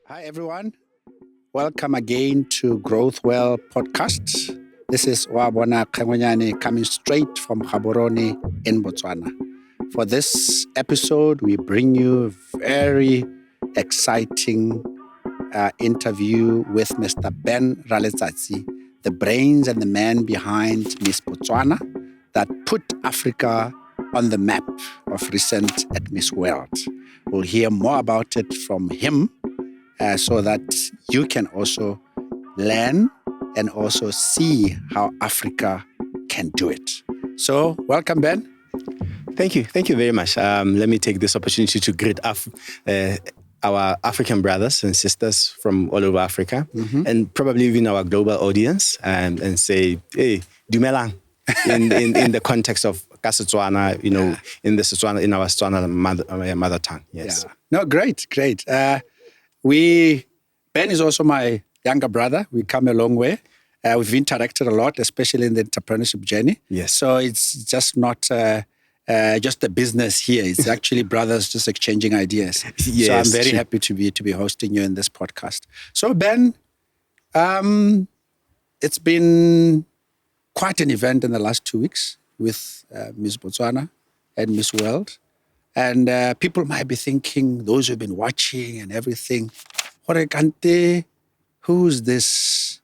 Hi, everyone. Welcome again to Growth Well podcast. This is Wabona Kangonyane coming straight from Gaborone in Botswana. For this episode, we bring you a very exciting interview with Mr. Ben Raletsatsi, the brains and the man behind Miss Botswana that put Africa on the map of recent at Miss World. We'll hear more about it from him so that you can also learn and also see how Africa can do it. So, welcome, Ben. Thank you. Thank you very much. Let me take this opportunity to greet our African brothers and sisters from all over Africa, and probably even our global audience, and say, hey, dumelang, in the context of Setswana, in our Setswana mother tongue. Yes. Yeah. No, great. Ben is also my younger brother. We come a long way. We've interacted a lot, especially in the entrepreneurship journey. Yes. So it's just not just a business here. It's actually brothers just exchanging ideas. Yes, so I'm very happy to be hosting you in this podcast. So Ben, it's been quite an event in the last 2 weeks with Miss Botswana and Miss World. And people might be thinking, those who've been watching and everything, who's this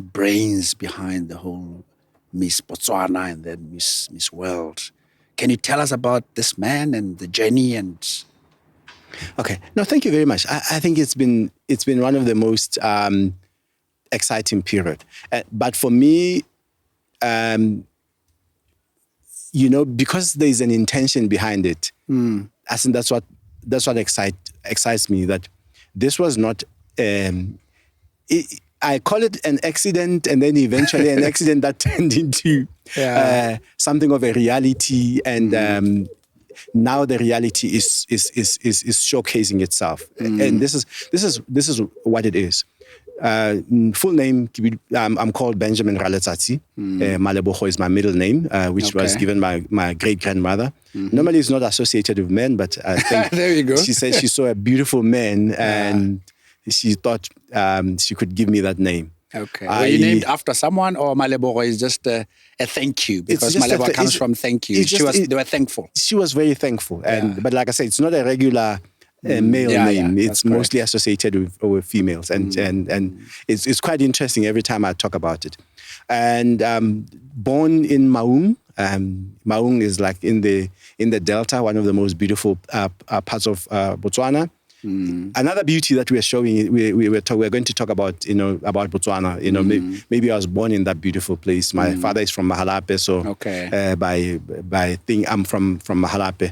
brains behind the whole Miss Botswana and then Miss World? Can you tell us about this man and the journey? And okay, no, thank you very much. I think it's been one of the most exciting period. But for me, because there's an intention behind it, I think that's what excites me. That this was not. I call it an accident, and then eventually an accident that turned into something of a reality, and now the reality is showcasing itself. And this is what it is. Full name, I'm called Benjamin Raletsatsi. Malebogo is my middle name, which was given by my great-grandmother. Normally it's not associated with men, but I think there you go. She said she saw a beautiful man and she thought she could give me that name. Okay. Were you named after someone, or Malebogo is just a thank you? Because Malebogo comes from thank you. They were thankful. She was very thankful. But like I said, it's not a regular male name. It's mostly associated with females, and it's quite interesting every time I talk about it. And born in Maung. Maung is like in the Delta, one of the most beautiful parts of Botswana. Another beauty that we are showing, we're going to talk about, about Botswana. Maybe I was born in that beautiful place. My father is from Mahalape, so by thing I'm from Mahalape.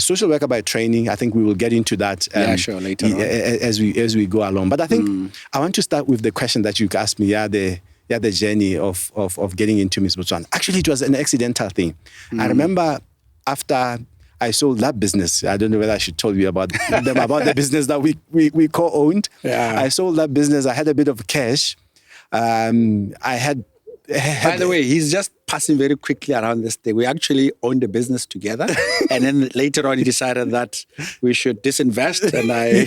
Social worker by training. I think we will get into that. Sure, later on. As we go along. But I think I want to start with the question that you asked me. The journey of getting into Miss Botswana. Actually, it was an accidental thing. I remember after I sold that business. I don't know whether I should tell you about the business that we co-owned. Yeah. I sold that business. I had a bit of cash. By the way, he's just passing very quickly around this thing. We actually owned a business together. And then later on, he decided that we should disinvest. And I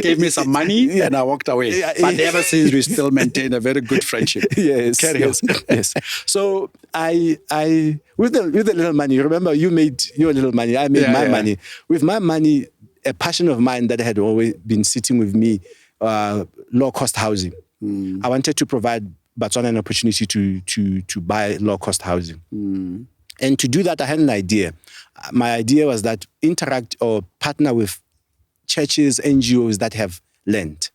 gave me some money and I walked away. But ever since, we still maintain a very good friendship. Yes. Carry on. Yes. So I with the little money, remember you made your little money, I made my money. With my money, a passion of mine that had always been sitting with me, low-cost housing. I wanted to provide Botswana an opportunity to buy low-cost housing. And to do that, I had an idea. My idea was that interact or partner with churches, NGOs that have land.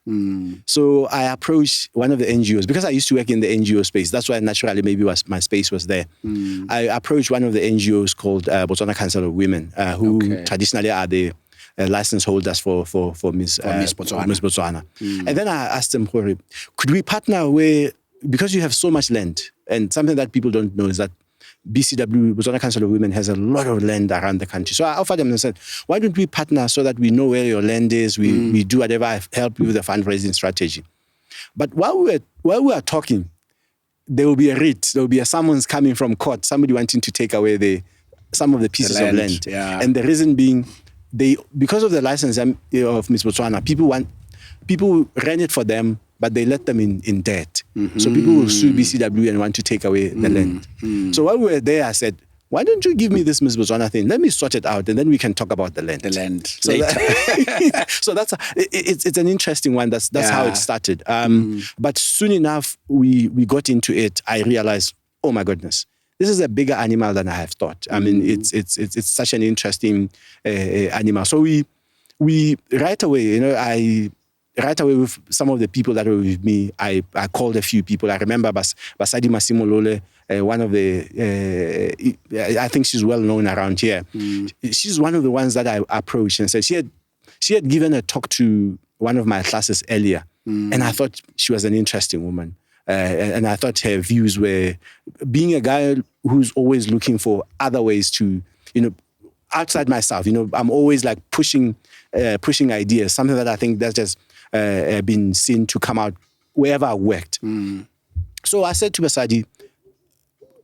So I approached one of the NGOs, because I used to work in the NGO space. That's why naturally maybe my space was there. I approached one of the NGOs called Botswana Council of Women, who traditionally are the license holders for Miss Botswana. And then I asked them, could we partner where because you have so much land, and something that people don't know is that BCW, Botswana Council of Women, has a lot of land around the country. So I offered them and said, why don't we partner so that we know where your land is, we do whatever, I help you with the fundraising strategy. But while we are talking, there will be a writ, there will be a summons coming from court, somebody wanting to take away some of the pieces of land. Yeah. And the reason being, because of the license of Miss Botswana, people ran it for them, but they let them in debt. So people will sue BCW and want to take away the land. So while we were there, I said, why don't you give me this Miss Botswana thing? Let me sort it out, and then we can talk about the land. The land so later. So it's an interesting one. That's how it started. But soon enough, we got into it. I realized, oh my goodness, this is a bigger animal than I have thought. I mean, it's such an interesting animal. So we right away, right away with some of the people that were with me, I called a few people. I remember Basadi Masimolole, one of the, I think she's well known around here. She's one of the ones that I approached and said she had given a talk to one of my classes earlier. And I thought she was an interesting woman. And I thought her views were, being a guy who's always looking for other ways to, outside myself, I'm always like pushing ideas, something that I think that's just been seen to come out wherever I worked. So I said to Basadi,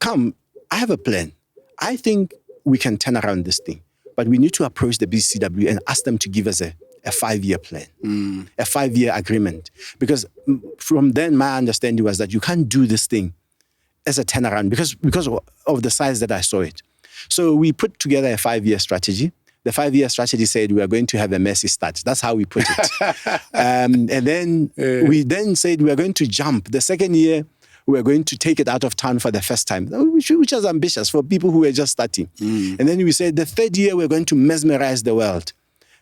come, I have a plan. I think we can turn around this thing, but we need to approach the BCW and ask them to give us a 5-year plan, a 5-year agreement. Because from then, my understanding was that you can't do this thing as a turnaround because of the size that I saw it. So we put together a 5-year strategy. The 5-year strategy said we are going to have a messy start. That's how we put it. And then we then said we are going to jump. The second year, we are going to take it out of town for the first time, which was ambitious for people who were just starting. And then we said the third year, we're going to mesmerize the world.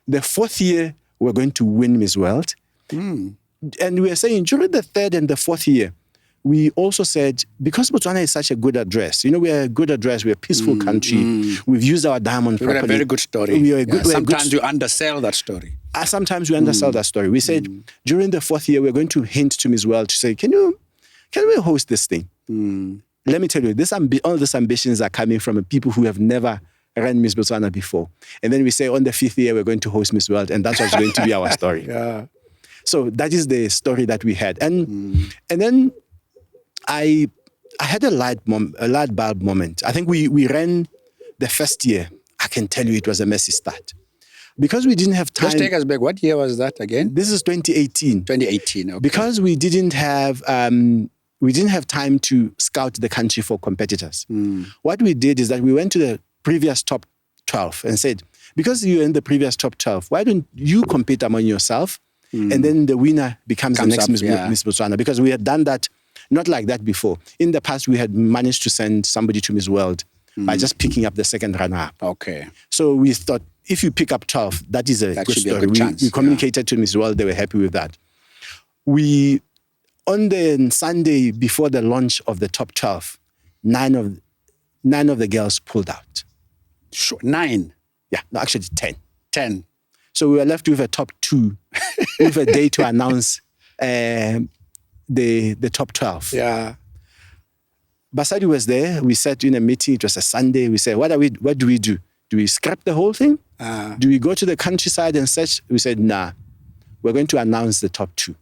The fourth year, we're going to win Miss World. And we are saying during the third and the fourth year, we also said, because Botswana is such a good address, we're a good address, we're a peaceful country, we've used our diamond properly. We've got a very good story. Sometimes you undersell that story. Sometimes we undersell that story. We said, during the fourth year, we're going to hint to Miss World to say, can we host this thing? Let me tell you, all these ambitions are coming from people who have never ran Miss Botswana before. And then we say, on the 5th year, we're going to host Miss World, and that's what's going to be our story. So that is the story that we had. And then I had a light bulb moment. I think we ran the first year. I can tell you it was a messy start. Because we didn't have time. Just take us back. What year was that again? This is 2018. 2018, okay. Because we didn't have time to scout the country for competitors. What we did is that we went to the previous top 12 and said, because you're in the previous top 12, why don't you compete among yourself? And then the winner becomes the next Miss Botswana. Because we had done that, not like that before. In the past, we had managed to send somebody to Miss World by just picking up the second runner-up. Okay. So we thought, if you pick up 12, that is a good story. We communicated to Miss World, they were happy with that. On the Sunday before the launch of the top 12, 9 of the girls pulled out. Sure. 9? Yeah, no, actually 10. 10. So we were left with a top 2 with a day to announce the top 12. Yeah. Basadi was there. We sat in a meeting. It was a Sunday. We said, what do we do? Do we scrap the whole thing? Do we go to the countryside and search? We said, nah, we're going to announce the top 2.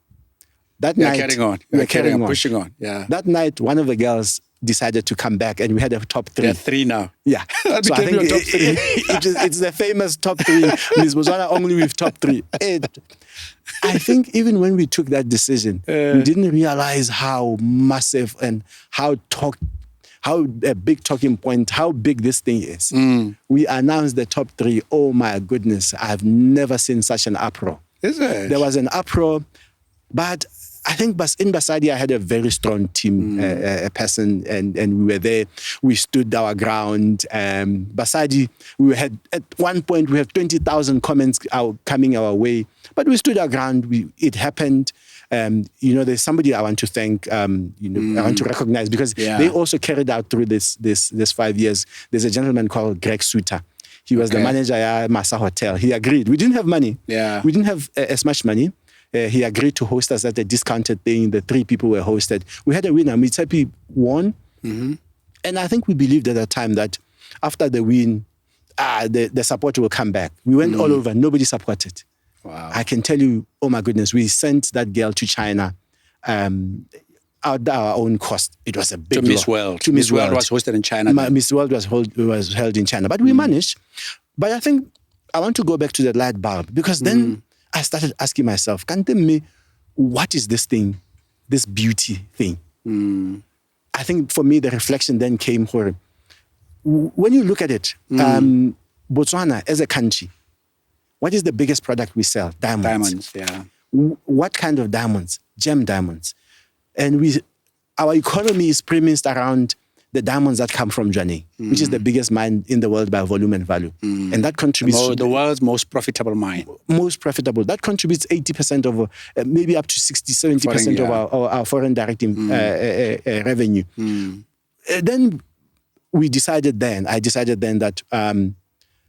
That night, we're carrying on, pushing on. Yeah. That night, one of the girls decided to come back, and we had a top 3. There are 3 now. Yeah. So I think top 3. It's the famous top 3. Miss Botswana only with top 3. I think even when we took that decision, we didn't realize how massive and how a big talking point, how big this thing is. We announced the top 3. Oh my goodness, I've never seen such an uproar. Is it? There was an uproar, but I think in Basadi, I had a very strong team person, and we were there. We stood our ground. Basadi, at one point, we had 20,000 comments coming our way, but we stood our ground. It happened. There's somebody I want to thank, I want to recognize, because they also carried out through this 5 years. There's a gentleman called Greg Suter. He was the manager at Masa Hotel. He agreed. We didn't have money. Yeah. We didn't have as much money. he agreed to host us at a discounted thing. The 3 people were hosted. We had a winner. Mitsepi won. Mm-hmm. And I think we believed at that time that after the win, the support will come back. We went all over. Nobody supported. Wow. I can tell you, oh my goodness, we sent that girl to China at our own cost. It was a big to Miss World. To Miss World was hosted in China. Miss World was held in China. But we managed. But I think I want to go back to the light bulb, because then I started asking myself, what is this thing, this beauty thing? I think for me, the reflection then came for, when you look at it, Botswana as a country, what is the biggest product we sell? Diamonds. Diamonds, yeah. What kind of diamonds? Gem diamonds. And our economy is premised around the diamonds that come from Jwaneng, which is the biggest mine in the world by volume and value. And that contributes to the world's most profitable mine. Most profitable. That contributes 80% of, maybe up to 60, 70% of our foreign direct revenue. Then I decided then that,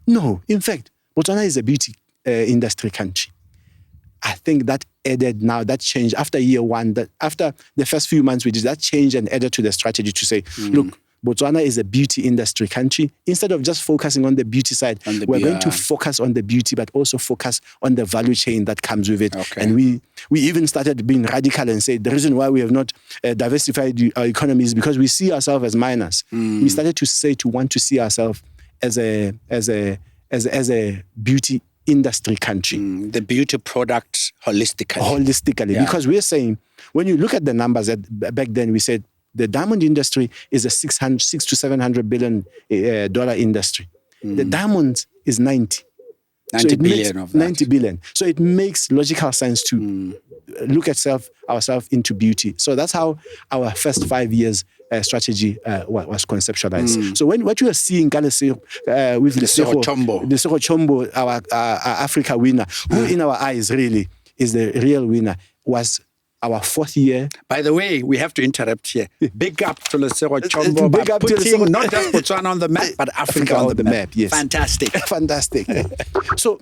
no, in fact, Botswana is a beauty industry country. I think that added now, that changed after year one, that after the first few months we did, that changed and added to the strategy to say, look, Botswana is a beauty industry country. Instead of just focusing on the beauty side, we're going to focus on the beauty, but also focus on the value chain that comes with it. Okay. And we even started being radical and said the reason why we have not diversified our economy is because we see ourselves as miners. We started to want to see ourselves as a beauty industry country. The beauty product holistically. Yeah. Because we're saying, when you look at the numbers back then, we said the diamond industry is a $600 to $700 billion dollar industry. The diamond is 90 billion of that. 90 billion. So it makes logical sense to look at ourselves into beauty. So that's how our first 5 years strategy was conceptualized. So what you are seeing with Lesego Chombo, our Africa winner, who in our eyes really is the real winner, was our 4th year. By the way, we have to interrupt here. Big up to Lesego Chombo by putting not just Botswana on the map, but Africa on the map. Yes. Fantastic. Fantastic. So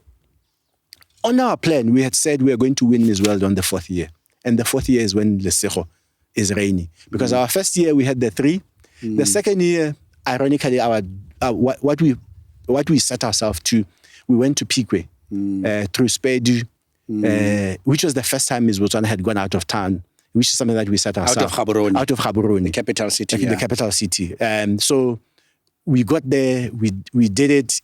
on our plan, we had said we are going to win Miss World on the 4th year. And the 4th year is when Lesego is reigning. Because our first year we had the 3. The second year, ironically, what we set ourselves to, we went to Pique through Spedu, which was the first time Miss Botswana had gone out of town, which is something that we set ourselves. Out of Gaborone. The capital city. The capital city. So we got there, we did it.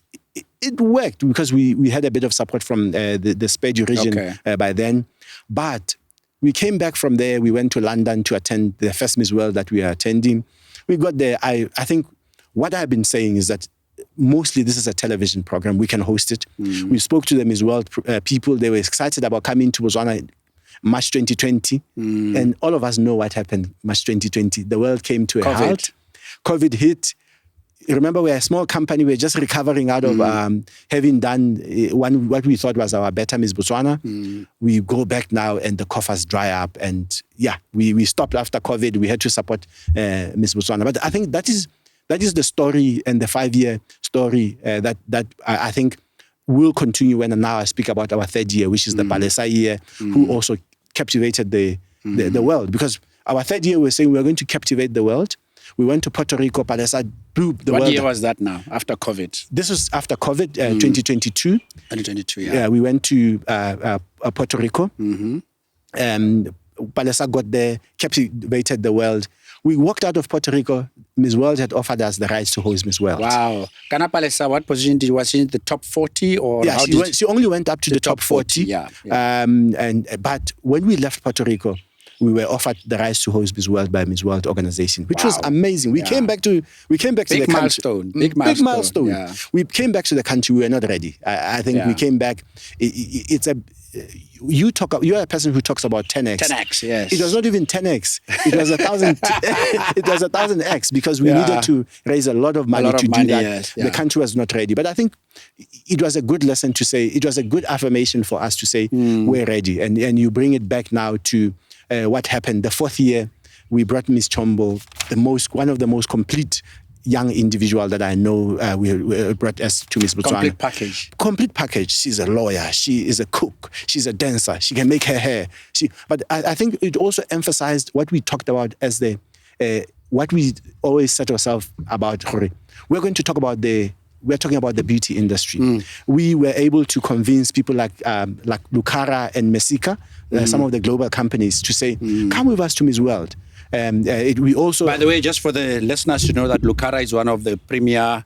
It worked because we had a bit of support from the Spedu region by then. But we came back from there. We went to London to attend the first Miss World that we are attending. We got there. I think what I've been saying is that mostly this is a television program. We can host it. We spoke to the Miss World people. They were excited about coming to Botswana March 2020. And all of us know what happened March 2020. The world came to a halt. COVID hit. Remember, we're a small company. We're just recovering out of having done what we thought was our better Miss Botswana. We go back now and the coffers dry up. And we stopped after COVID. We had to support Miss Botswana. But I think that is the story and the 5-year story that I think will continue when now I speak about our 3rd year, which is the Palesa year, who also captivated the world. Because our 3rd year, we're saying we're going to captivate the world. We went to Puerto Rico. Palesa blew the world. What year was that now, after COVID? This was after COVID, 2022. 2022, yeah. We went to Puerto Rico. Palesa got there, captivated the world. We walked out of Puerto Rico. Miss World had offered us the rights to host Miss World. Wow. Kana Palesa, what position was she in? The top 40? Or yeah, she only went up to the top 40. Yeah. But when we left Puerto Rico, we were offered the rights to host Miss World by Miss World organization, which was amazing. We came back to the country. Big milestone. Yeah. We came back to the country. We were not ready. I think we came back. You are a person who talks about 10x. 10x, yes. It was not even 10x. It was 1,000. It was 1,000x because we needed to raise a lot of money to do that. Yes. The country was not ready. But I think it was a good lesson to say. It was a good affirmation for us to say we're ready. And you bring it back now to what happened. The 4th year, we brought Miss Chombo, one of the most complete young individual that I know we brought us to Miss Botswana. Complete package. She's a lawyer. She is a cook. She's a dancer. She can make her hair. But I think it also emphasized what we talked about as what we always said to ourselves about Hore. We're talking about the beauty industry. We were able to convince people like Lucara and Mesika, some of the global companies, to say, come with us to Miss World. We also, by the way, just for the listeners to know that Lucara is one of the premier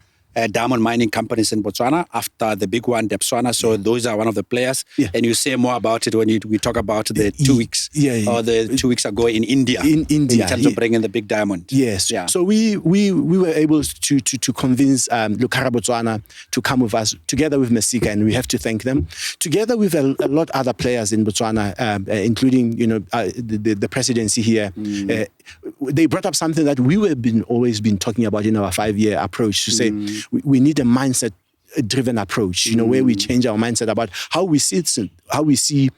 diamond mining companies in Botswana after the big one, Botswana. So those are one of the players. Yeah. And you say more about it when we talk about the 2 weeks or the 2 weeks ago in India. In terms of bringing the big diamond. Yes. Yeah. So we were able to convince Lucara Botswana to come with us together with Mesika, and we have to thank them. Together with a lot of other players in Botswana, including the presidency here. They brought up something that we have always been talking about in our 5-year approach to say we need a mindset-driven approach, where we change our mindset about how we see it, how we see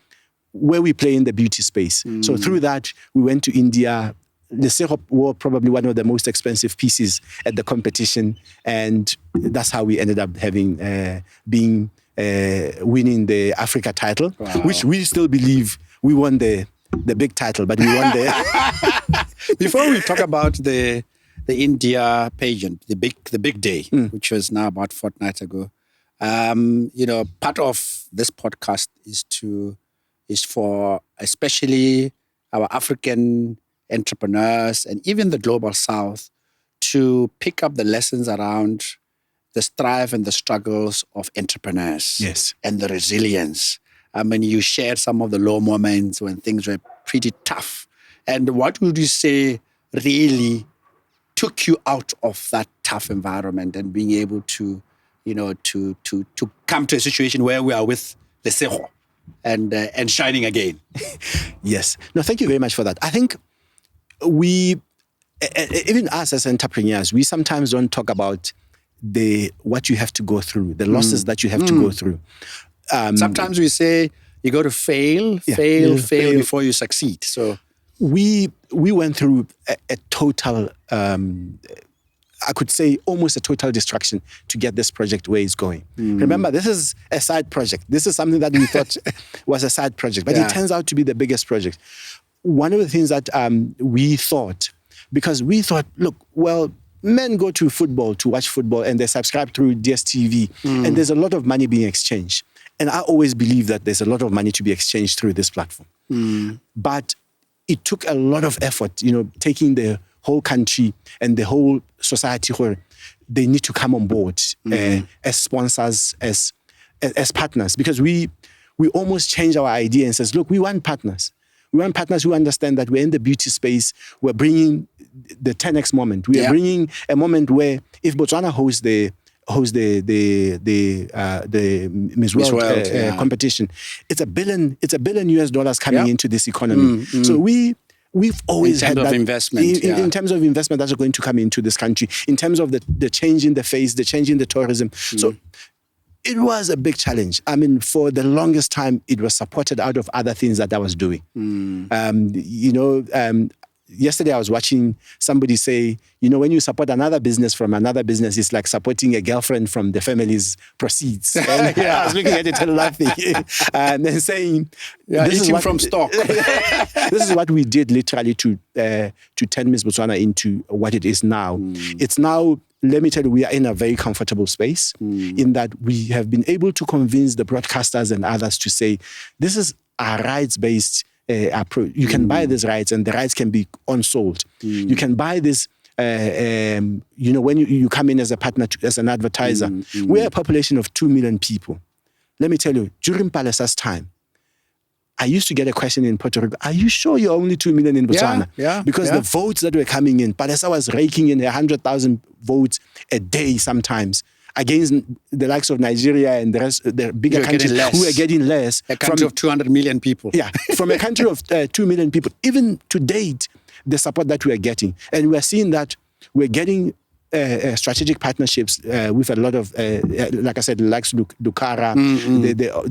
where we play in the beauty space. So through that, we went to India. The Lesego were probably one of the most expensive pieces at the competition, and that's how we ended up having winning the Africa title, which we still believe we won the big title, but we won the... Before we talk about the India pageant, the big day, which was now about a fortnight ago, part of this podcast is for especially our African entrepreneurs and even the global South to pick up the lessons around the strive and the struggles of entrepreneurs. Yes. And the resilience. I mean, you shared some of the low moments when things were pretty tough. And what would you say really took you out of that tough environment and being able to, to come to a situation where we are with the Lesego and shining again? Yes. No, thank you very much for that. I think we, even us as entrepreneurs, we sometimes don't talk about what you have to go through, the losses that you have to go through. Sometimes we say you got to fail before you succeed. So we went through a total, I could say almost a total destruction to get this project where it's going. Remember, this is a side project. This is something that we thought was a side project, but it turns out to be the biggest project. One of the things that we thought, because we thought, look, well, men go to football to watch football and they subscribe through DSTV and there's a lot of money being exchanged. And I always believe that there's a lot of money to be exchanged through this platform. But it took a lot of effort, taking the whole country and the whole society where they need to come on board as sponsors, as partners. Because we almost changed our idea and says, look, we want partners. We want partners who understand that we're in the beauty space. We're bringing the 10x moment. We are bringing a moment where if Botswana hosts the Miss World competition, it's $1 billion US coming into this economy. So we've always had that investment. In terms of investment that's going to come into this country, in terms of the change in the face, the change in the tourism. So it was a big challenge. I mean, for the longest time, it was supported out of other things that I was doing. Yesterday I was watching somebody say, when you support another business from another business, it's like supporting a girlfriend from the family's proceeds. And I was looking at it and laughing and then saying, this is from stock. This is what we did literally to turn Miss Botswana into what it is now. It's now, let me tell you, we are in a very comfortable space in that we have been able to convince the broadcasters and others to say, this is a rights-based approach. You can buy these rights and the rights can be unsold. You can buy this, when you come in as a partner, as an advertiser. We're a population of 2 million people. Let me tell you, during Palesa's time, I used to get a question in Puerto Rico, are you sure you're only 2 million in Botswana? Because the votes that were coming in, Palesa was raking in 100,000 votes a day sometimes, against the likes of Nigeria and the rest, the bigger countries who are getting less. A country of 200 million people. Yeah, from a country of 2 million people. Even to date, the support that we are getting. And we are seeing that we're getting strategic partnerships with a lot of, like I said, the likes of Lukara,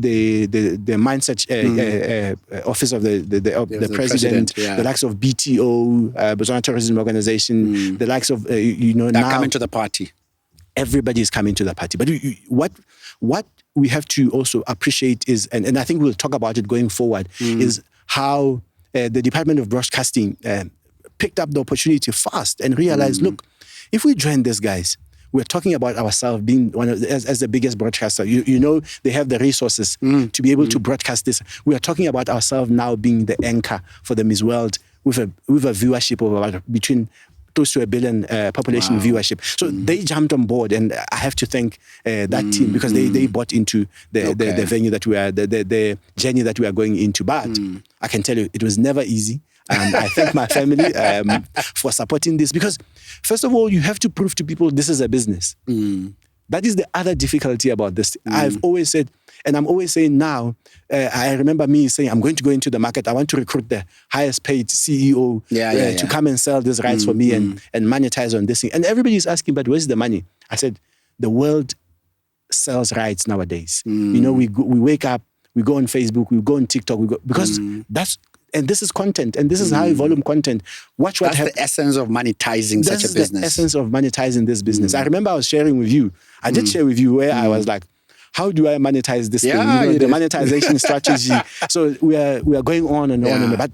the mindset office of the president, the likes of BTO, Botswana Tourism Organization, the likes of They're now coming to the party. Everybody is coming to the party. But what we have to also appreciate is, and I think we'll talk about it going forward, is how the Department of Broadcasting picked up the opportunity fast and realized, look, if we join these guys, we're talking about ourselves being one of as the biggest broadcaster. You know, they have the resources to be able to broadcast this. We are talking about ourselves now being the anchor for the Miss World with a viewership of about between close to 1 billion population viewership. So they jumped on board, and I have to thank that team because they bought into the venue that we are, the journey that we are going into. But I can tell you, it was never easy. I thank my family for supporting this because, first of all, you have to prove to people this is a business. That is the other difficulty about this. I've always said, and I'm always saying now, I remember me saying, I'm going to go into the market. I want to recruit the highest paid CEO to come and sell these rights for me and monetize on this thing. And everybody is asking, but where's the money? I said, the world sells rights nowadays. You know, we wake up, we go on Facebook, we go on TikTok, because and this is content, and this is high volume content. Watch what That's the essence of monetizing such a business. That's the essence of monetizing this business. I remember I was sharing with you. I did share with you where I was like, how do I monetize this thing? You know, the monetization strategy. So we are going on and on, but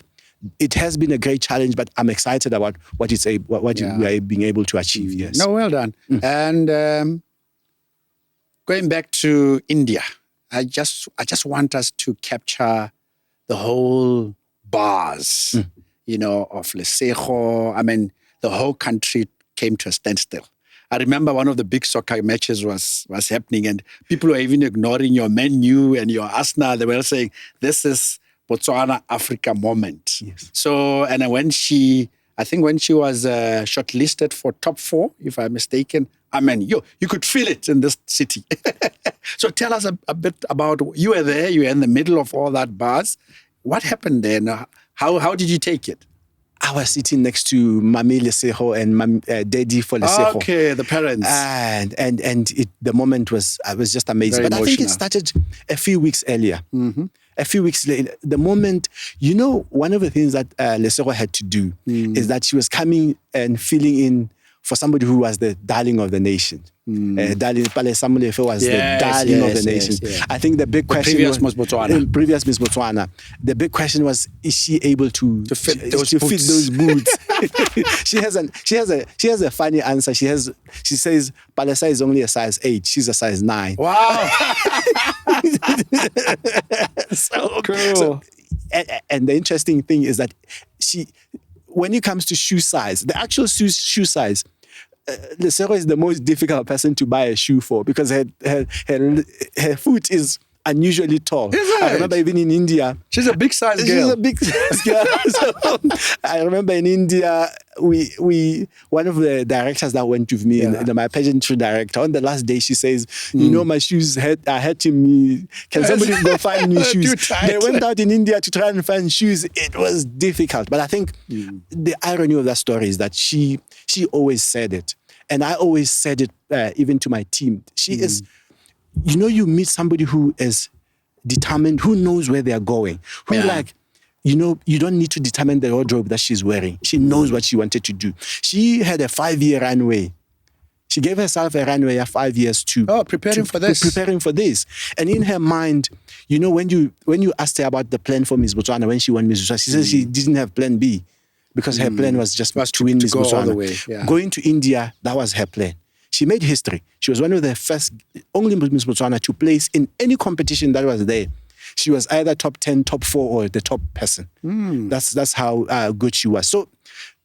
it has been a great challenge. But I'm excited about what we are being able to achieve. Yes. No, well done. And going back to India, I just want us to capture the whole bars, you know, of Lesego. I mean, the whole country came to a standstill. I remember one of the big soccer matches was happening, and people were even ignoring your menu and your Arsenal. They were saying, this is Botswana Africa moment. Yes. So, and when she was shortlisted for top 4, if I'm mistaken, I mean, you could feel it in this city. So tell us a bit about, you were there, you were in the middle of all that bars. What happened there? How did you take it? I was sitting next to Mami Lesego and Daddy for Lesego. Okay, the parents. And the moment was just amazing. Very but emotional. I think it started a few weeks earlier. A few weeks later, the moment, you know, one of the things that Lesego had to do is that she was coming and filling in for somebody who was the darling of the nation. Darling Pale Samulefe was the darling of the nation. I think the big question previous Miss Botswana. Previous Miss Botswana. The big question was, is she able to fit those boots? She has a funny answer. She says Palesa is only a size 8. She's a size 9. Wow. So cool. So, and the interesting thing is that when it comes to shoe size, the actual shoe size, Lesego is the most difficult person to buy a shoe for because her foot is unusually tall. I remember even in India. She's a big size girl. She's a big size girl. So, I remember in India, we one of the directors that went with me, my pageantry director, on the last day, she says, you know, my shoes are hurting me. Can somebody go find new shoes? They went out in India to try and find shoes. It was difficult. But I think the irony of that story is that she always said it. And I always said it even to my team. She is... You know, you meet somebody who is determined, who knows where they're going, who you know, you don't need to determine the wardrobe that she's wearing. She knows what she wanted to do. She had a 5-year runway. She gave herself a runway of 5 years to preparing for this. And in her mind, you know, when you asked her about the plan for Miss Botswana, when she won Miss Botswana, she said she didn't have plan B because her plan was just to win Miss Botswana. All the way. Yeah. Going to India, that was her plan. She made history. She was one of the only Miss Botswana to place in any competition that was there. She was either top 10, top 4, or the top person. That's how good she was. So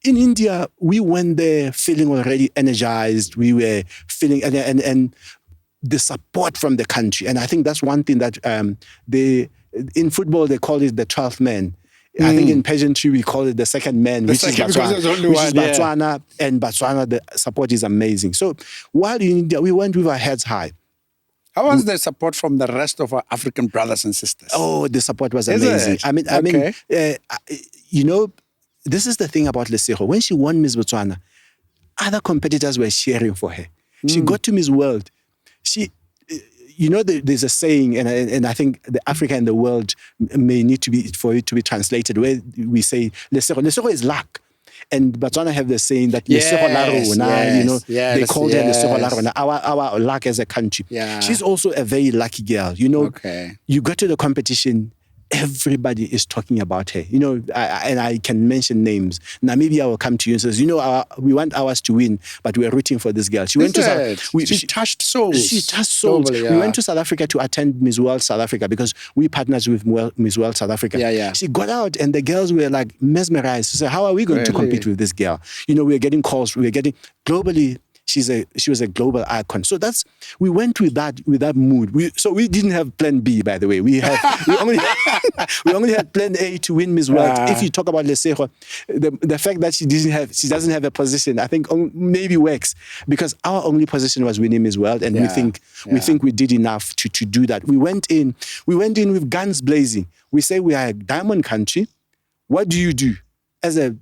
in India, we went there feeling already energized. We were feeling, and the support from the country. And I think that's one thing that in football, they call it the 12th man. I think in pageantry, we call it the second man, which is Botswana. And Botswana, the support is amazing. So while in India, we went with our heads high. How was the support from the rest of our African brothers and sisters? Oh, the support was amazing. I mean, you know, this is the thing about Lesego. When she won Miss Botswana, other competitors were cheering for her. She got to Miss World. There's a saying, and I think the Africa and the world may need for it to be translated, where we say, Lesego is luck. And Botswana have the saying that they called her Lesego la rona, our luck as a country. Yeah. She's also a very lucky girl. You go to the competition, everybody is talking about her. And I can mention names. Namibia will come to you and says, we want ours to win, but we're rooting for this girl. She touched souls. She touched souls. Globally, yeah. We went to South Africa to attend Miss World South Africa because we partners with Miss World South Africa. Yeah. She got out and the girls were like mesmerized. So how are we going to compete with this girl? We're getting calls. Globally, she was a global icon. So we went with that mood. We didn't have plan B, by the way. We only had plan A to win Miss World. If you talk about Lesego, the fact that she doesn't have a position, I think maybe works, because our only position was winning Miss World, and we think we did enough to do that. We went in with guns blazing. We say we are a diamond country. What do you do as the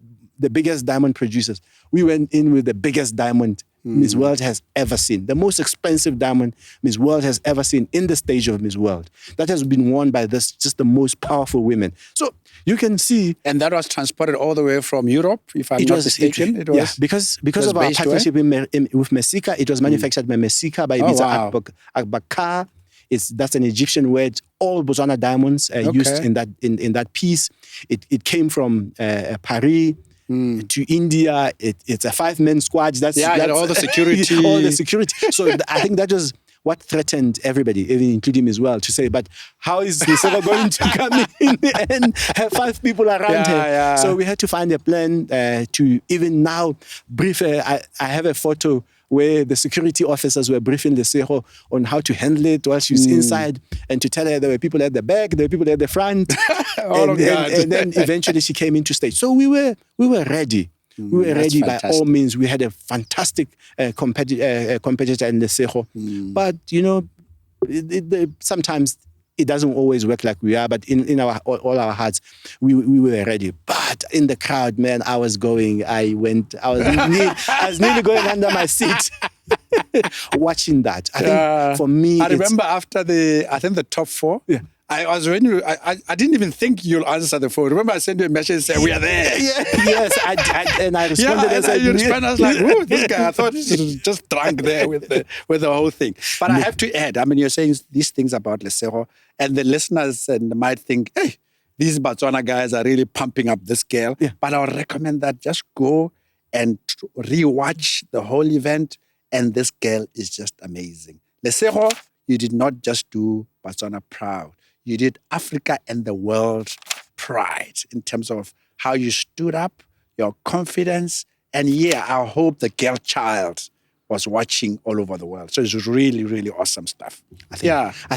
biggest diamond producers? We went in with the biggest diamond Miss World has ever seen. The most expensive diamond Miss World has ever seen in the stage of Miss World. That has been worn by just the most powerful women. So you can see. And that was transported all the way from Europe, if I'm not mistaken. Because of our partnership with Mesika, it was manufactured by Mesika, by Ibiza Akbakar. That's an Egyptian word. All Botswana diamonds are used in that piece. It came from Paris. To India, it's a 5-man squad. That's all the security. All the security. So I think that was what threatened everybody, even including him as well, to say, but how is Lesego going to come in and have 5 people around her? Yeah. So we had to find a plan to even now brief her. I have a photo where the security officers were briefing Lesego on how to handle it while she was inside, and to tell her there were people at the back, there were people at the front, and then eventually she came into stage. So we were ready. We were ready by all means. We had a fantastic competitor in Lesego, but sometimes it doesn't always work like we are, but in all our hearts, we were ready. But in the crowd, man, I was nearly going under my seat watching that. I think for me, I remember after the top 4, I was ready. I didn't even think you'll answer the phone. Remember, I sent you a message and said, "We are there." Yes, and I responded. You responded. I was like, "Ooh, this guy!" I thought he was just drunk there with the whole thing. But I have to add. I mean, you're saying these things about Lesego, and the listeners might think, "Hey, these Botswana guys are really pumping up this girl." Yeah. But I would recommend that just go and rewatch the whole event, and this girl is just amazing. Lesego, you did not just do Botswana proud. You did Africa and the world pride in terms of how you stood up, your confidence, and I hope the girl child was watching all over the world. So it's really, really awesome stuff. I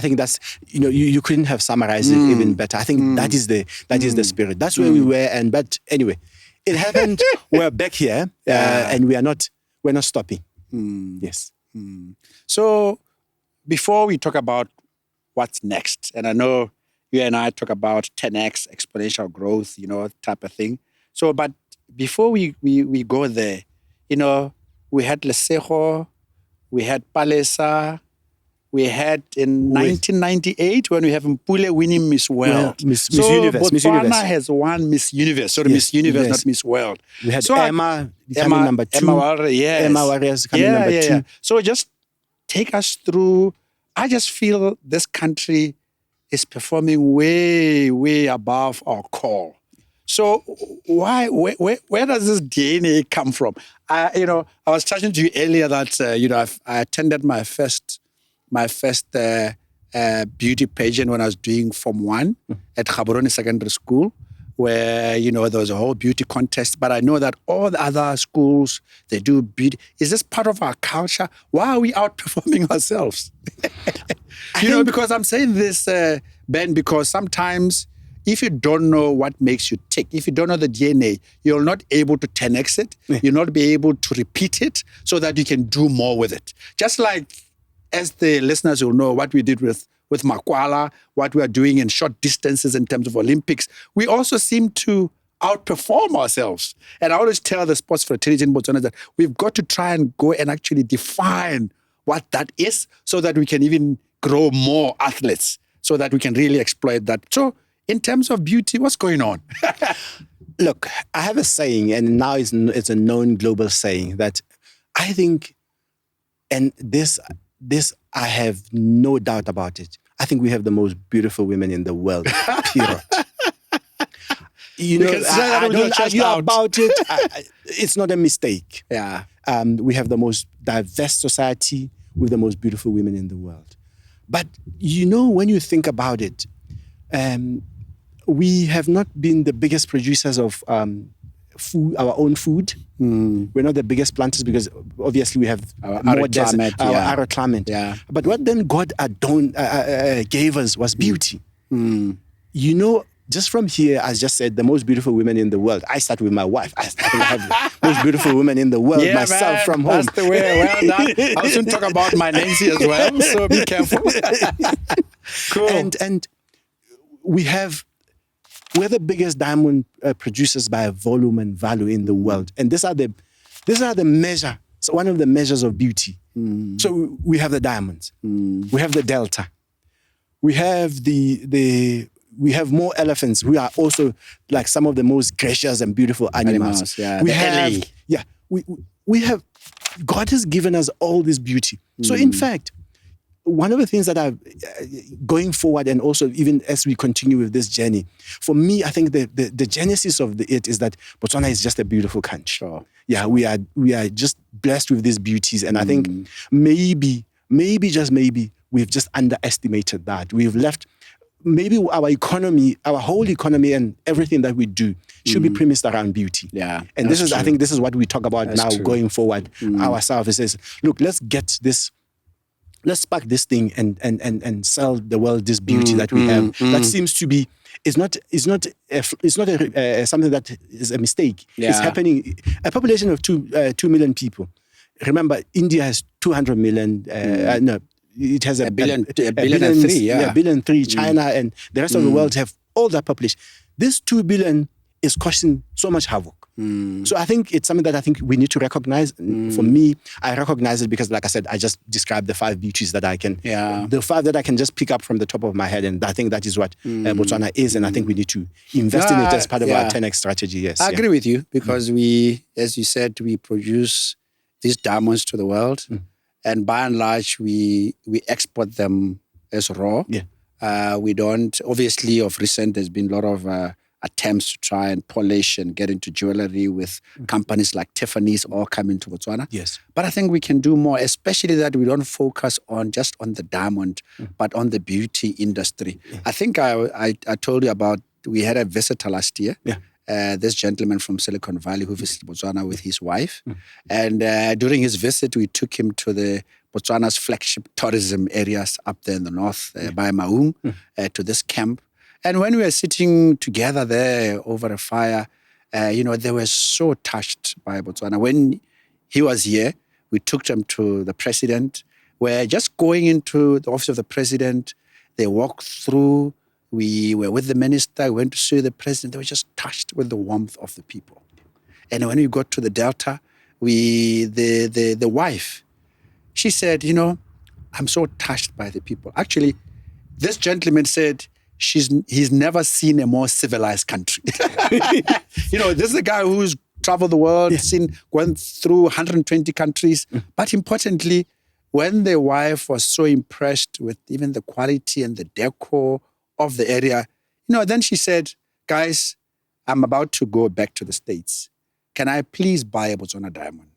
think that's, you couldn't have summarized it even better. I think that is the spirit. That's where we were. But anyway, it happened. We're back here, and we're not stopping. Yes. So before we talk about what's next, and I know you and I talk about 10x exponential growth, type of thing. So, but before we go there, we had Lesego, we had Palesa, we had in 1998 when we have Mpule winning Miss World. Miss Universe. Botswana has won Miss Universe. Sorry, Miss Universe, not Miss World. We had Emma coming number 2. Emma Warriors coming number 2. Yeah. So just take us through. I just feel this country is performing way, way above our call. So where does this DNA come from? I was talking to you earlier that I attended my first beauty pageant when I was doing Form 1 at Gaborone Secondary School, where there was a whole beauty contest. But I know that all the other schools, they do beauty. Is this part of our culture? Why are we outperforming ourselves? Because I'm saying this, Ben, because sometimes if you don't know what makes you tick, if you don't know the DNA, you're not able to 10x it. You'll not be able to repeat it so that you can do more with it. Just like, as the listeners will know, what we did with Makwala, what we are doing in short distances in terms of Olympics, we also seem to outperform ourselves. And I always tell the sports fraternity in Botswana that we've got to try and go and actually define what that is so that we can even grow more athletes, so that we can really exploit that. So in terms of beauty, what's going on? Look, I have a saying, and now it's a known global saying, that I think, and this I have no doubt about it, I think we have the most beautiful women in the world, period. You know, I don't argue about it. It's not a mistake. Yeah. We have the most diverse society with the most beautiful women in the world. But, you know, when you think about it, we have not been the biggest producers of food, our own food. We're not the biggest planters because obviously we have more desert, our arid climate. Yeah. But what then God gave us was beauty. You know, just from here, as just said, the most beautiful women in the world. I start with my wife. I think I have the most beautiful women in the world myself, man, from home. That's the way. Well done. I'll soon talk about my Nancy as well, so be careful. Cool. And we're the biggest diamond producers by volume and value in the world. And these are the measure. So one of the measures of beauty. So we have the diamonds. We have the Delta. We have we have more elephants. We are also like some of the most gracious and beautiful animals. Yeah. We have, God has given us all this beauty. So in fact, one of the things that are going forward, and also even as we continue with this journey, for me, I think the genesis of it is that Botswana is just a beautiful country. Sure. Yeah, we are just blessed with these beauties. And I think maybe, just maybe, we've just underestimated that. We've left, maybe our economy, our whole economy and everything that we do should be premised around beauty. Yeah. And this is, true. I think this is what we talk about now going forward ourselves. It says, look, let's spark this thing and sell the world this beauty that we have. That seems to be, it's not something that is a mistake. Yeah. It's happening. A population of 2 million people. Remember, India has 200 million. No, it has a billion and three. Yeah, $1 billion and 3. China and the rest of the world have all that population. This 2 billion is causing so much havoc. So I think it's something that I think we need to recognize. For me, I recognize it because, like I said, I just described the 5 beauties that I can, the 5 that I can just pick up from the top of my head. And I think that is what Botswana is. And I think we need to invest in it as part of our 10X strategy. Yes. I agree with you because we, as you said, we produce these diamonds to the world. And by and large, we export them as raw. Yeah. We don't, obviously, of recent, there's been a lot of attempts to try and polish and get into jewelry with companies like Tiffany's all coming to Botswana. Yes. But I think we can do more, especially that we don't focus on just on the diamond, but on the beauty industry. I think I told you about, we had a visitor last year. Yeah. This gentleman from Silicon Valley who visited Botswana with his wife. And during his visit, we took him to the Botswana's flagship tourism areas up there in the north, by Maung, to this camp. And when we were sitting together there over a fire, they were so touched by Botswana. When he was here, we took them to the president. We're just going into the office of the president. They walked through. We were with the minister. We went to see the president. They were just touched with the warmth of the people. And when we got to the Delta, the wife, she said, I'm so touched by the people. Actually, this gentleman said, he's never seen a more civilized country. This is a guy who's traveled the world, gone through 120 countries. But importantly, when the wife was so impressed with even the quality and the decor of the area, then she said, guys, I'm about to go back to the States. Can I please buy a Botswana diamond?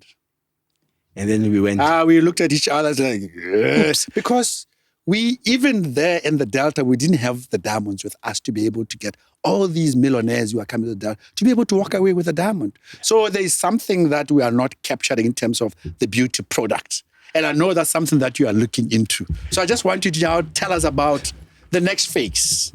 And then we went. We looked at each other like, yes. Because we, even there in the Delta, we didn't have the diamonds with us to be able to get all these millionaires who are coming to the Delta to be able to walk away with a diamond. So there is something that we are not capturing in terms of the beauty product. And I know that's something that you are looking into. So I just want you to now tell us about the next phase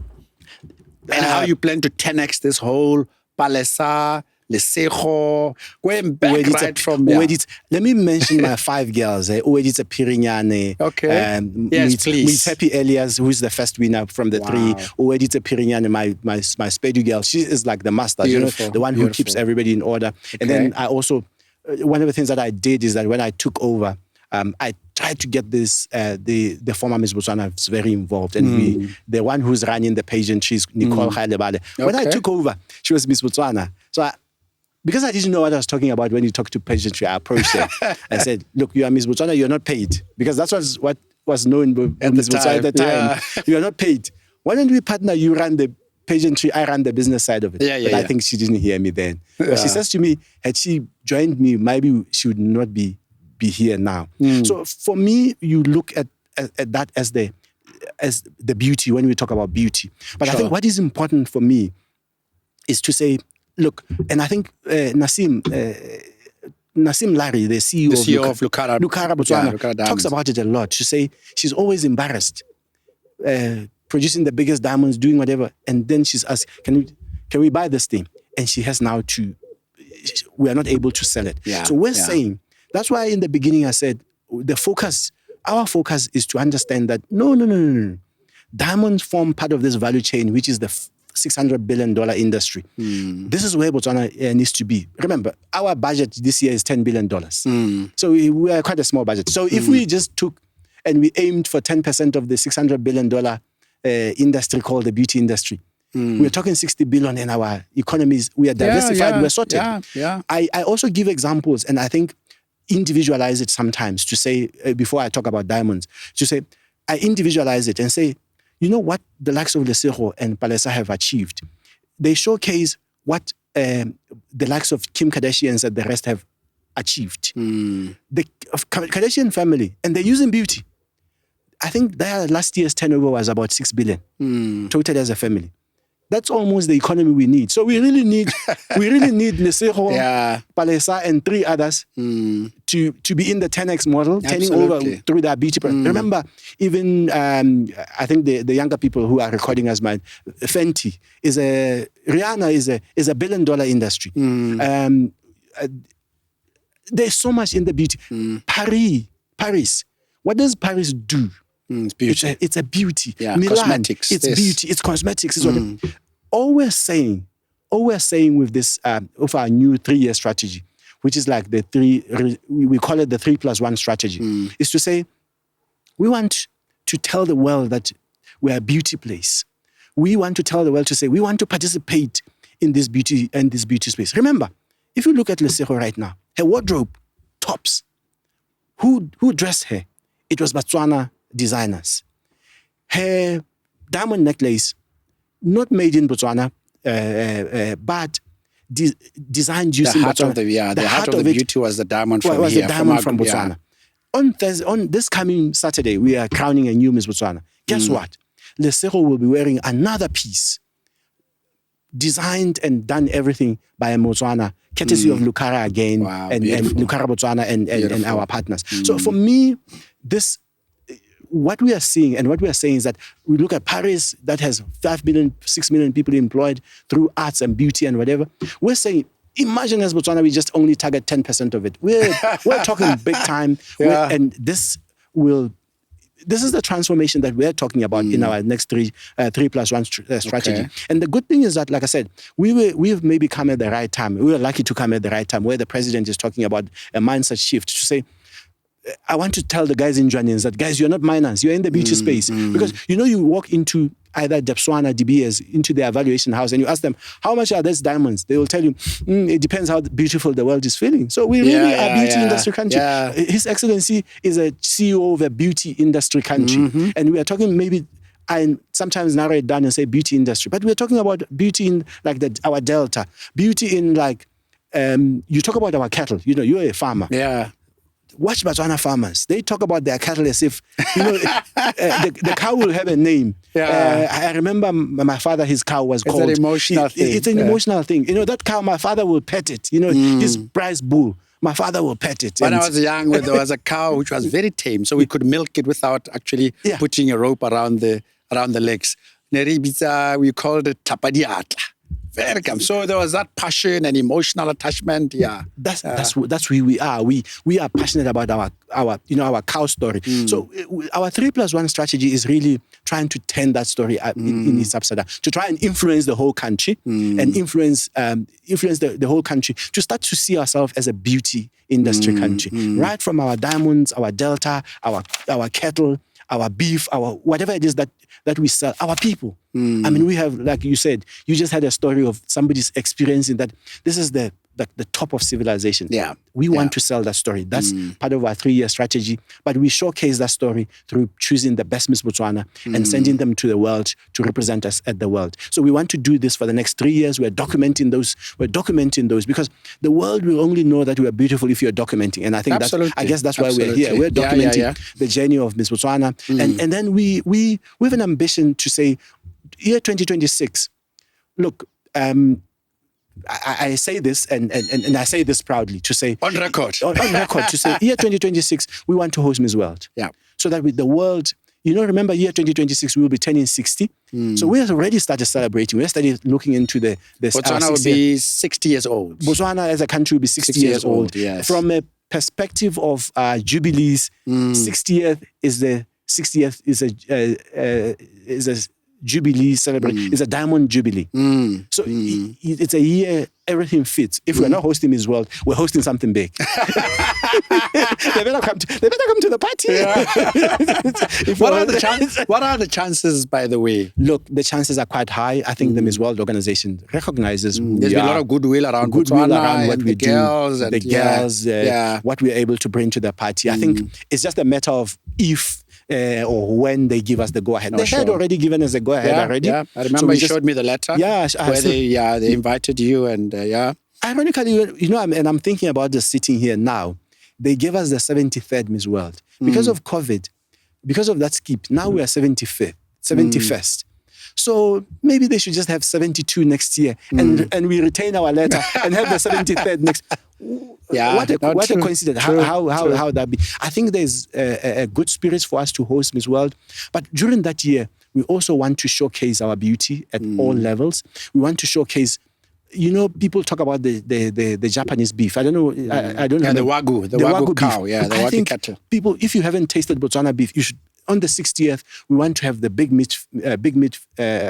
and how you plan to 10X this whole Palesa, Lesego, going back right from there. Let me mention my 5 girls. Ueditse Pirinyane. Okay. Yes, please. Meet Happy Elias, who is the first winner from the 3. Ueditse Pirinyane, my Spedu girl. She is like the master, the one who keeps everybody in order. Okay. And then I also, one of the things that I did is that when I took over, I tried to get this, the former Miss Botswana was very involved. And the one who's running the pageant, she's Nicole Khailebale. When I took over, she was Miss Botswana. So because I didn't know what I was talking about when you talk to pageantry, I approached her. I said, look, you are Miss Botswana, you're not paid. Because that's what was known at Miss Botswana at the time. Yeah. You are not paid. Why don't we partner? You run the pageantry, I ran the business side of it. But I think she didn't hear me then. But she says to me, had she joined me, maybe she would not be here now. So for me, you look at that as the beauty when we talk about beauty. But I think what is important for me is to say, look, and I think Nassim Larry, the CEO of Lucara Botswana, talks about it a lot. To say she's always embarrassed, producing the biggest diamonds, doing whatever, and then she's asked, can we buy this thing? And she has now we are not able to sell it. So we're saying, that's why in the beginning I said, our focus is to understand that no. Diamonds form part of this value chain, which is the $600 billion industry. This is where Botswana needs to be. Remember, our budget this year is $10 billion. So we are quite a small budget. So if we just took and we aimed for 10% of the $600 billion industry called the beauty industry, we're talking 60 billion in our economies. We are diversified, we're sorted. I also give examples, and I think individualize it sometimes to say, before I talk about diamonds, to say, I individualize it and say, you know what the likes of Lesego and Palesa have achieved? They showcase what the likes of Kim Kardashians and the rest have achieved. The Kardashian family, and they're using beauty. I think their last year's turnover was about 6 billion total as a family. That's almost the economy we need. So we really need Lesego, Palesa, and 3 others to be in the 10x model, turning over through their beauty. Remember, even I think the younger people who are recording us, Fenty Rihanna is a $1 billion industry. There's so much in the beauty. Paris. What does Paris do? It's beauty. It's a beauty. Milan, cosmetics. It's beauty. It's cosmetics. It's all we're saying with this, of our new 3-year strategy, which is like we call it the 3+1 strategy, is to say, we want to tell the world that we're a beauty place. We want to tell the world to say, we want to participate in this beauty and this beauty space. Remember, if you look at Lesego right now, her wardrobe, tops. Who dressed her? It was Botswana designers. Her diamond necklace, not made in Botswana, but designed using Botswana. The heart of the beauty was the diamond from here. The diamond from Botswana. On this coming Saturday, we are crowning a new Miss Botswana. Guess what? Lesego will be wearing another piece, designed and done everything by a Botswana, courtesy of Lucara again, and Lucara Botswana and our partners. So for me, what we are seeing is that we look at Paris that has 5 million, 6 million people employed through arts and beauty and whatever. We're saying, imagine as Botswana, we just only target 10% of it. We're talking big time. And this is the transformation that we're talking about in our next 3+1 strategy. And the good thing is that, like I said, we've maybe come at the right time. We were lucky to come at the right time where the president is talking about a mindset shift to say, I want to tell the guys in Johannesburg that, guys, you're not minors, you're in the beauty space. Because, you walk into either Depswana, DBS, into their evaluation house and you ask them, how much are these diamonds? They will tell you, it depends how beautiful the world is feeling. So we really are a beauty industry country. His Excellency is a CEO of a beauty industry country. And we are talking maybe, I sometimes narrow it down and say beauty industry, but we're talking about beauty in like our Delta, beauty in like, you talk about our cattle, you're a farmer. Watch Botswana farmers. They talk about their cattle as if, the cow will have a name. I remember my father, his cow was called... It's an emotional thing. It's an emotional thing. That cow, my father will pet it. His prize bull, my father will pet it. When I was young, there was a cow which was very tame, so we could milk it without actually putting a rope around the legs. We called it tapadiatla. Very calm. So there was that passion and emotional attachment. Yeah. That's who we are. We are passionate about our cow story. So our 3+1 strategy is really trying to turn that story in its upside down, to try and influence the whole country and influence the whole country, to start to see ourselves as a beauty industry country, right from our diamonds, our delta, our cattle, our beef, our whatever it is that we sell, our people. I mean, we have, like you said, you just had a story of somebody's experiencing that this is the top of civilization. Yeah. We want to sell that story. That's part of our 3-year strategy. But we showcase that story through choosing the best Miss Botswana and sending them to the world to represent us at the world. So we want to do this for the next 3 years. We're documenting those because the world will only know that we are beautiful if you're documenting. And I think that's why we're here. We're documenting the journey of Miss Botswana. And then we have an ambition to say, year 2026, look, I say this and I say this proudly to say on record to say year 2026 we want to host Miss World. Yeah. So that with the world, remember year 2026 we will be turning 60. So we have already started celebrating. We have started looking into the Botswana will be 60 years old. Botswana as a country will be 60 years old. Yes. From a perspective of jubilees, 60th is a jubilee celebration. It's a diamond jubilee. So it's a year everything fits. If we're not hosting Miss World, we're hosting something big. They better come to the party. Yeah. What are the chances, by the way? Look, the chances are quite high. I think the Miss World organization recognizes there's been a lot of goodwill around Botswana, what we do, the girls, what we're able to bring to the party. I think it's just a matter of if or when they give us the go-ahead. They had already given us the go-ahead already. Yeah. I remember you showed me the letter where they invited you and Ironically, and I'm thinking about just sitting here now, they gave us the 73rd Miss World. Because of COVID, because of that skip, now we are 71st. So maybe they should just have 72 next year and we retain our letter and have the 73rd next. Yeah, what a coincidence. How that be? I think there's a good spirit for us to host Miss World. But during that year, we also want to showcase our beauty at all levels. We want to showcase, people talk about the Japanese beef. I don't know. I don't know. Yeah, the Wagyu cow. Beef. Yeah, the Wagyu cattle. People, if you haven't tasted Botswana beef, you should. On the 60th, we want to have the big meat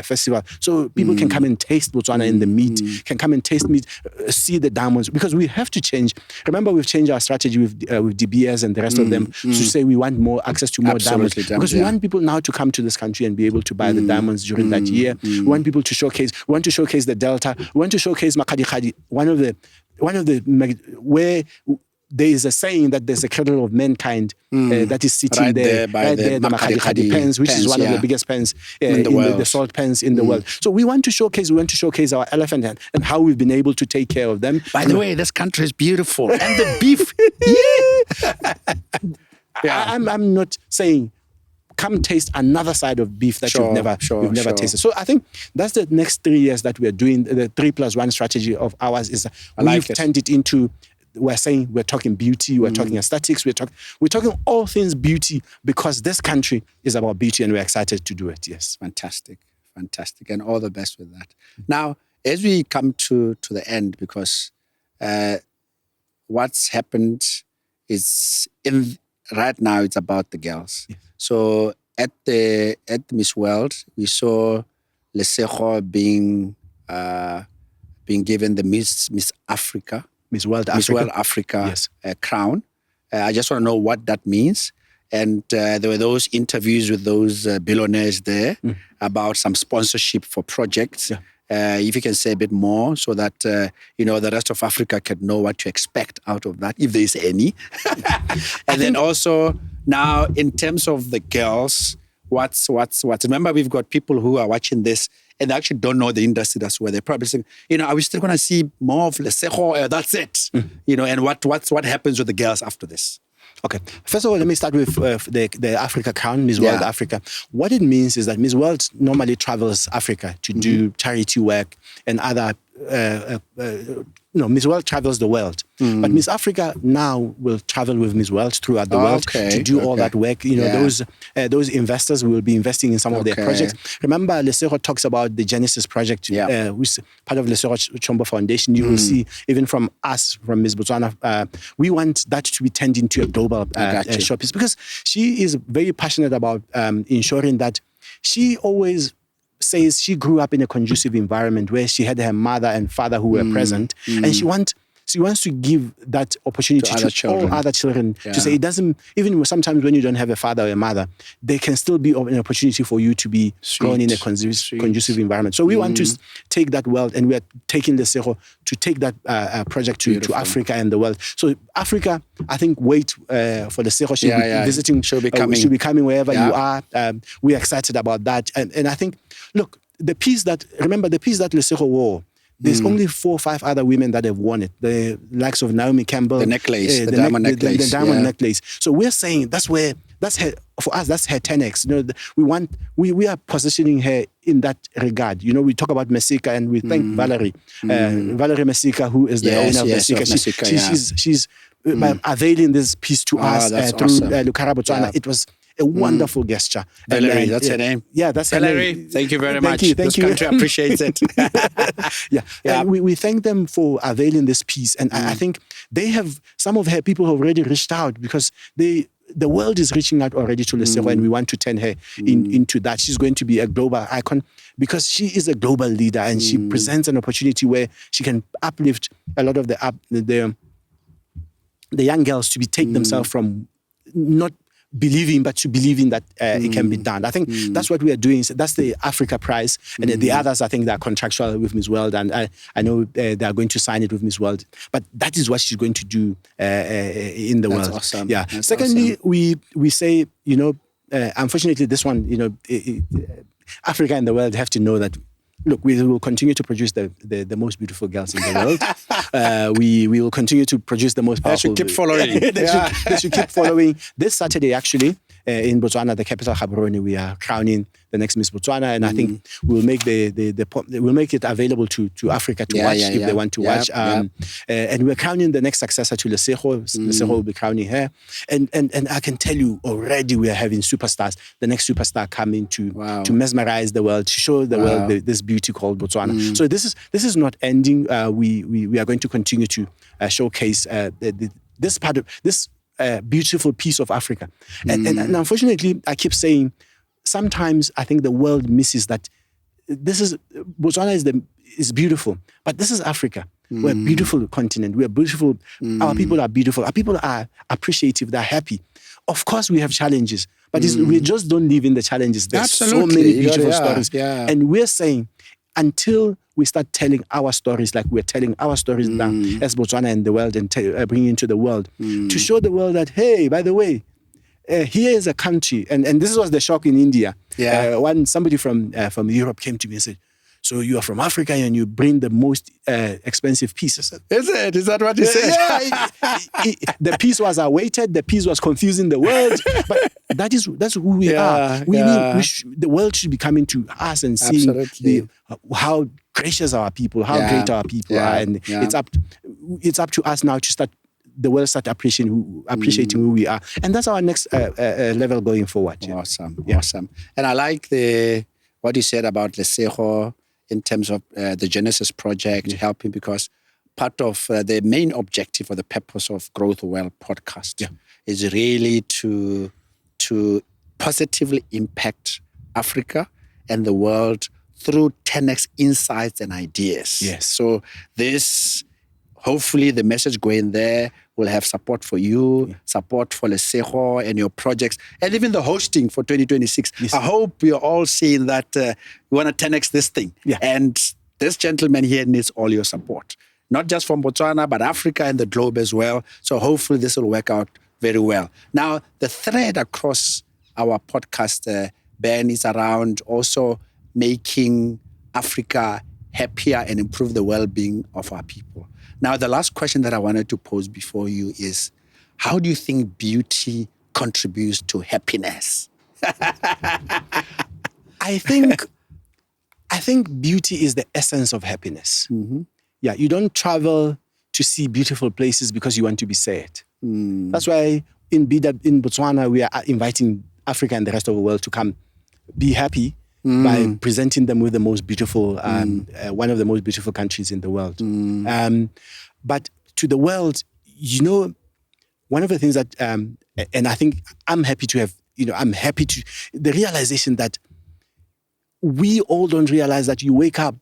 festival, so people can come and taste Botswana in the meat, can come and taste meat, see the diamonds, because we have to change. Remember, we've changed our strategy with DBS and the rest of them to say we want more access to more diamonds, because we want people now to come to this country and be able to buy the diamonds during that year. We want people to showcase. We want to showcase the Delta. We want to showcase Makadi Khadi. One of the where there is a saying that there's a cradle of mankind that is sitting right there by the Makadi Khadi pens, which is one of the biggest pens in the salt pens in the world. So we want to showcase our elephant and how we've been able to take care of them. By the way, this country is beautiful. And the beef. I'm not saying come taste another side of beef that you've never tasted. So I think that's the next 3 years that we're doing. The 3+1 strategy of ours is we've turned it into. We're saying we're talking beauty, we're talking aesthetics, we're talking all things beauty, because this country is about beauty and we're excited to do it. Yes. Fantastic. And all the best with that. Now, as we come to the end, because what's happened is right now it's about the girls. Yes. So at the Miss World, we saw Lesego being given the Miss Africa. Miss World Africa yes. Crown. I just want to know what that means. And there were those interviews with those billionaires there about some sponsorship for projects. Yeah. If you can say a bit more so that, the rest of Africa can know what to expect out of that, if there is any. And then also now in terms of the girls, what's remember we've got people who are watching this and they actually don't know the industry. That's where they're probably saying, are we still going to see more of Lesego? That's it. And what happens with the girls after this? Okay. First of all, let me start with the Africa Crown, Miss World Africa. What it means is that Miss World normally travels Africa to do charity work and other Miss World travels the world, but Miss Africa now will travel with Miss World throughout the world to do all that work. Those investors will be investing in some of their projects. Remember, Lesego talks about the Genesis project, which is part of Lesego Chombo Foundation. You will see, even from us, from Miss Botswana, we want that to be turned into a global showpiece, because she is very passionate about ensuring that she always says she grew up in a conducive environment where she had her mother and father who were present, and she wants to give that opportunity to all other children to say it doesn't, even sometimes when you don't have a father or a mother, there can still be an opportunity for you to be grown in a conducive enformance. So we want to take that world, and we are taking Lesego to take that project to Africa and the world. So Africa, I think, wait for Lesego. She'll be visiting, she'll be coming wherever you are. We're excited about that. And I think, look, the piece that Lesego wore, there's only 4 or 5 other women that have worn it. The likes of Naomi Campbell. The necklace, the diamond necklace. The diamond necklace. So we're saying that's her, for us, that's her 10X. We are positioning her in that regard. We talk about Mesika, and we thank Valerie. Valerie Mesika, who is the owner of Mesika. She's availing this piece to us through Lukara Botswana. Yeah. It was a wonderful gesture. Valerie, that's her name. Yeah, that's her Valerie, name. thank you very much. Thank this you. country appreciates it. And we thank them for availing this piece. And I think some of her people have already reached out, because the world is reaching out already to Lesego, and we want to turn her into that. She's going to be a global icon, because she is a global leader, and she presents an opportunity where she can uplift a lot of the young girls to take themselves from not believing, but to believing that it can be done. I think that's what we are doing. So that's the Africa Prize. And the others, I think, they are contractual with Miss World, and I know they are going to sign it with Miss World. But that is what she's going to do in the world. Awesome. Yeah. That's Secondly, awesome. we say, unfortunately, this one, Africa and the world have to know that, look, we will continue to produce the most beautiful girls in the world. We will continue to produce the most powerful. They should keep following. They should keep following. This Saturday, actually, in Botswana, the capital Gaborone, we are crowning the next Miss Botswana, and I think we'll make we'll make it available to Africa to watch if they want to watch. And we're crowning the next successor to Lesego. Lesego will be crowning her, and I can tell you already we are having superstars. The next superstar coming to mesmerize the world, to show the world this beauty called Botswana. So this is not ending. We are going to continue to showcase this part of this beautiful piece of Africa. And unfortunately, I keep saying, sometimes I think the world misses that Botswana is beautiful, but this is Africa. We're a beautiful continent. We're beautiful. Our people are beautiful. Our people are appreciative. They're happy. Of course, we have challenges, but we just don't live in the challenges. There's so many beautiful stories. Yeah. And we're saying, until we start telling our stories like we're telling our stories now as Botswana and the world, and bringing into the world, to show the world that, hey, by the way, here is a country, and this was the shock in India. When somebody from Europe came to me and said, so you are from Africa and you bring the most expensive pieces. Is it? Is that what you said? The piece was awaited. The piece was confusing the world. But that's who we are. The world should be coming to us and seeing how gracious our people, how great our people are, and it's up to us now to start. The world start appreciating who we are, and that's our next level going forward. Awesome. And I like what you said about Lesego in terms of the Genesis project helping, because part of the main objective or the purpose of Growth Well podcast is really to positively impact Africa and the world through 10X insights and ideas. Yes. So hopefully the message going there will have support for you, support for Lesego and your projects, and even the hosting for 2026. Yes. I hope you're all seeing that we want to 10X this thing. Yeah. And this gentleman here needs all your support, not just from Botswana, but Africa and the globe as well. So hopefully this will work out very well. Now, the thread across our podcast, Ben, is around also making Africa happier and improve the well-being of our people. Now, the last question that I wanted to pose before you is, how do you think beauty contributes to happiness? I think beauty is the essence of happiness. you don't travel to see beautiful places because you want to be sad. That's why in Botswana, we are inviting Africa and the rest of the world to come be happy by presenting them with the most beautiful, one of the most beautiful countries in the world. But to the world, one of the things that, and I think I'm happy to have, the realization that we all don't realize that you wake up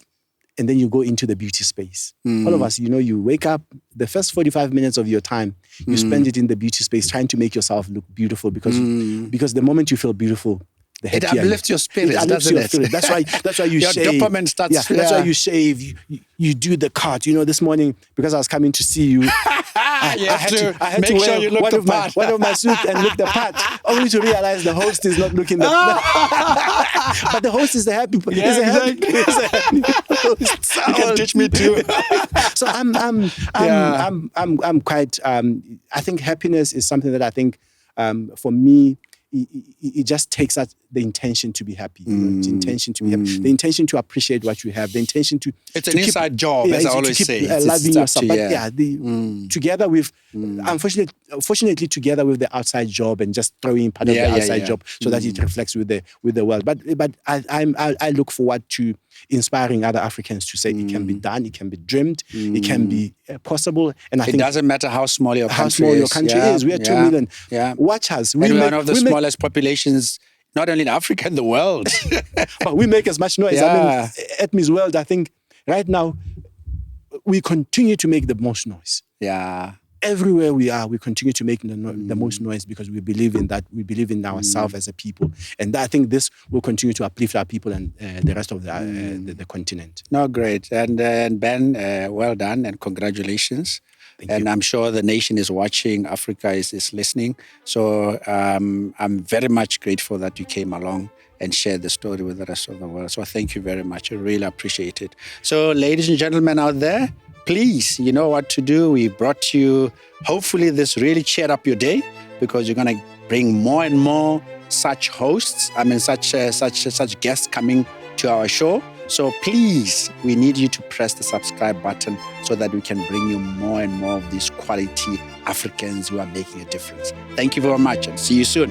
and then you go into the beauty space. All of us, you wake up, the first 45 minutes of your time, you spend it in the beauty space trying to make yourself look beautiful because the moment you feel beautiful, the it uplifts your spirit, doesn't it? That's why you your shave. Your dopamine starts. Yeah, that's why you shave. You do the cut. This morning, because I was coming to see you, I had to wear one of my suits and look the part, only to realize the host is not looking the part. But the host is the happy. Yeah, exactly. Host. You can teach me too. So I'm quite. I think happiness is something that I think for me. It just takes us the intention to be happy, the intention to be happy, the intention to appreciate what you have, the intention to. It's an inside job, as I always say. Loving yourself, but together with, unfortunately, together with the outside job and just throwing part of the outside job so that it reflects with the world. But I look forward to inspiring other Africans to say it can be done, it can be dreamed, it can be possible, and I think it doesn't matter how small your country is. We are 2 million. Yeah. Watch us. We're one of the smallest populations, not only in Africa, in the world. But we make as much noise. Yeah. I mean, at Miss World, I think right now we continue to make the most noise. Yeah. Everywhere we are, we continue to make the most noise because we believe in that. We believe in ourselves as a people, and I think this will continue to uplift our people and the rest of the continent. No, great, and Ben, well done and congratulations. Thank you. I'm sure the nation is watching. Africa is listening. So I'm very much grateful that you came along and shared the story with the rest of the world. So thank you very much. I really appreciate it. So ladies and gentlemen out there, please, you know what to do. We brought you, hopefully this really cheered up your day because you're going to bring more and more such hosts, such guests coming to our show. So please, we need you to press the subscribe button so that we can bring you more and more of these quality Africans who are making a difference. Thank you very much and see you soon.